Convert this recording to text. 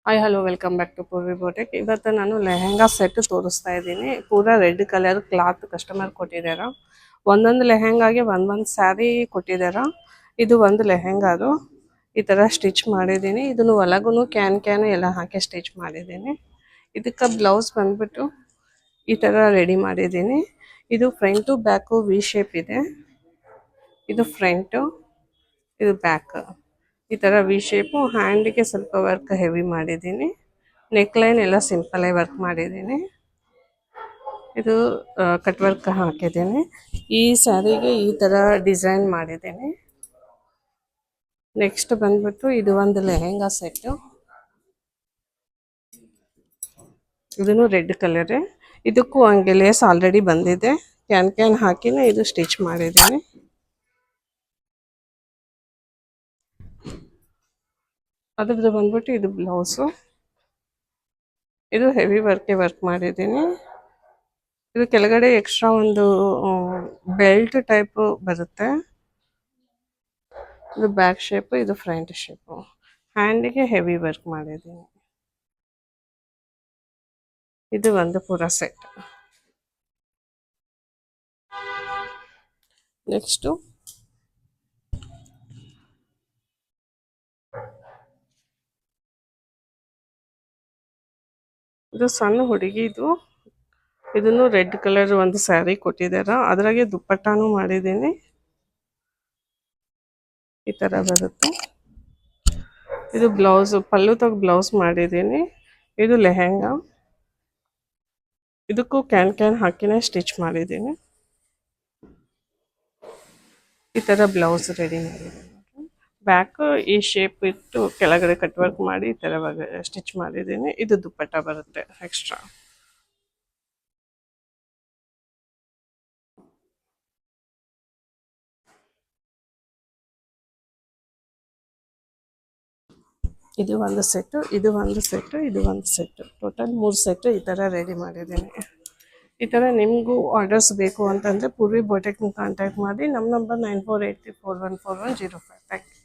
Hi hello welcome back to Poorvi boutique. ಇವತ್ತು ನಾನು lehenga set ತೋರಿಸ್ತಾ ಇದ್ದೀನಿ. ಪೂರಾ ರೆಡ್ ಕಲರ್ ಕ್ಲಾತ್ ಕಸ್ಟಮರ್ ಕೊಟ್ಟಿದ್ದಾರೆ. ಒಂದೊಂದು ಲೆಹೆಂಗಾಗೆ ಒಂದೊಂದು ಸ್ಯಾರಿ ಕೊಟ್ಟಿದ್ದಾರೆ. ಇದು ಒಂದು ಲೆಹೆಂಗಾದು ಈ ಥರ ಸ್ಟಿಚ್ ಮಾಡಿದ್ದೀನಿ. ಇದನ್ನು ಒಳಗೂ ಕ್ಯಾನ್ ಎಲ್ಲ ಹಾಕಿ ಸ್ಟಿಚ್ ಮಾಡಿದ್ದೀನಿ. ಇದಕ್ಕೆ ಬ್ಲೌಸ್ ಬಂದ್ಬಿಟ್ಟು ಈ ಥರ ರೆಡಿ ಮಾಡಿದ್ದೀನಿ. ಇದು ಫ್ರಂಟು ಬ್ಯಾಕು ವಿ ಶೇಪ್ ಇದೆ. ಇದು ಫ್ರಂಟು, ಇದು ಬ್ಯಾಕ್. ಈ ಥರ ವಿ ಶೇಪು. ಹ್ಯಾಂಡಿಗೆ ಸ್ವಲ್ಪ ವರ್ಕ್ ಹೆವಿ ಮಾಡಿದ್ದೀನಿ. ನೆಕ್ಲೈನ್ ಎಲ್ಲ ಸಿಂಪಲಾಗಿ ವರ್ಕ್ ಮಾಡಿದ್ದೀನಿ. ಇದು ಕಟ್ ವರ್ಕ್ ಹಾಕಿದ್ದೀನಿ. ಈ ಸ್ಯಾರಿಗೆ ಈ ಥರ ಡಿಸೈನ್ ಮಾಡಿದ್ದೀನಿ. ನೆಕ್ಸ್ಟ್ ಬಂದ್ಬಿಟ್ಟು ಇದು ಒಂದು ಲೆಹೆಂಗಾ ಸೆಟ್ಟು. ಇದನ್ನು ರೆಡ್ ಕಲರ್. ಇದಕ್ಕೂ ಹಂಗೆ ಲೇಸ್ ಆಲ್ರೆಡಿ ಬಂದಿದೆ. ಕ್ಯಾನ್ ಹಾಕಿನೇ ಇದು ಸ್ಟಿಚ್ ಮಾಡಿದ್ದೀನಿ. ಅದ್ರದ್ದು ಬಂದ್ಬಿಟ್ಟು ಇದು ಬ್ಲೌಸು. ಇದು ಹೆವಿ ವರ್ಕ್ ಮಾಡಿದ್ದೀನಿ. ಇದು ಕೆಳಗಡೆ ಎಕ್ಸ್ಟ್ರಾ ಒಂದು ಬೆಲ್ಟ್ ಟೈಪ್ ಬರುತ್ತೆ. ಇದು ಬ್ಯಾಕ್ ಶೇಪು, ಇದು ಫ್ರಂಟ್ ಶೇಪು. ಹ್ಯಾಂಡಿಗೆ ಹೆವಿ ವರ್ಕ್ ಮಾಡಿದ್ದೀನಿ. ಇದು ಒಂದು ಪೂರಾ ಸೆಟ್. ನೆಕ್ಸ್ಟು ಇದು ಸಣ್ಣ ಹುಡುಗಿದು. ಇದನ್ನು ರೆಡ್ ಕಲರ್ ಒಂದು ಸ್ಯಾರಿ ಕೊಟ್ಟಿದ್ದಾರೆ. ಅದ್ರಾಗೆ ದುಪ್ಪಟ್ಟಾನು ಮಾಡಿದ್ದೀನಿ. ಈ ಥರ ಬರುತ್ತೆ. ಇದು ಬ್ಲೌಸ್, ಪಲ್ಲು ಬ್ಲೌಸ್ ಮಾಡಿದ್ದೀನಿ. ಇದು ಲೆಹೆಂಗಾ. ಇದಕ್ಕೂ ಕ್ಯಾನ್ ಹಾಕಿನೇ ಸ್ಟಿಚ್ ಮಾಡಿದ್ದೀನಿ. ಈ ಥರ ಬ್ಲೌಸ್ ರೆಡಿ ಮಾಡಿದ್ದೀನಿ. ಬ್ಯಾಕ್ ಈ ಶೇಪ್ ಇಟ್ಟು ಕೆಳಗಡೆ ಕಟ್ ವರ್ಕ್ ಮಾಡಿ ಈ ಥರ ಸ್ಟಿಚ್ ಮಾಡಿದ್ದೀನಿ. ಇದು ದುಪ್ಪಟ್ಟ ಬರುತ್ತೆ ಎಕ್ಸ್ಟ್ರಾ. ಇದು ಒಂದು ಸೆಟ್ಟು, ಇದು ಒಂದು ಸೆಟ್ಟು, ಇದು ಒಂದು ಸೆಟ್ಟು. ಟೋಟಲ್ 3 ಸೆಟ್ಟು ಈ ಥರ ರೆಡಿ ಮಾಡಿದ್ದೀನಿ. ಈ ಥರ ನಿಮಗೂ ಆರ್ಡರ್ಸ್ ಬೇಕು ಅಂತಂದರೆ ಪೂರ್ವಿ ಬೋಟೆಕ್ನ ಕಾಂಟ್ಯಾಕ್ಟ್ ಮಾಡಿ. ನಮ್ಮ ನಂಬರ್ 9483414105. Thank you.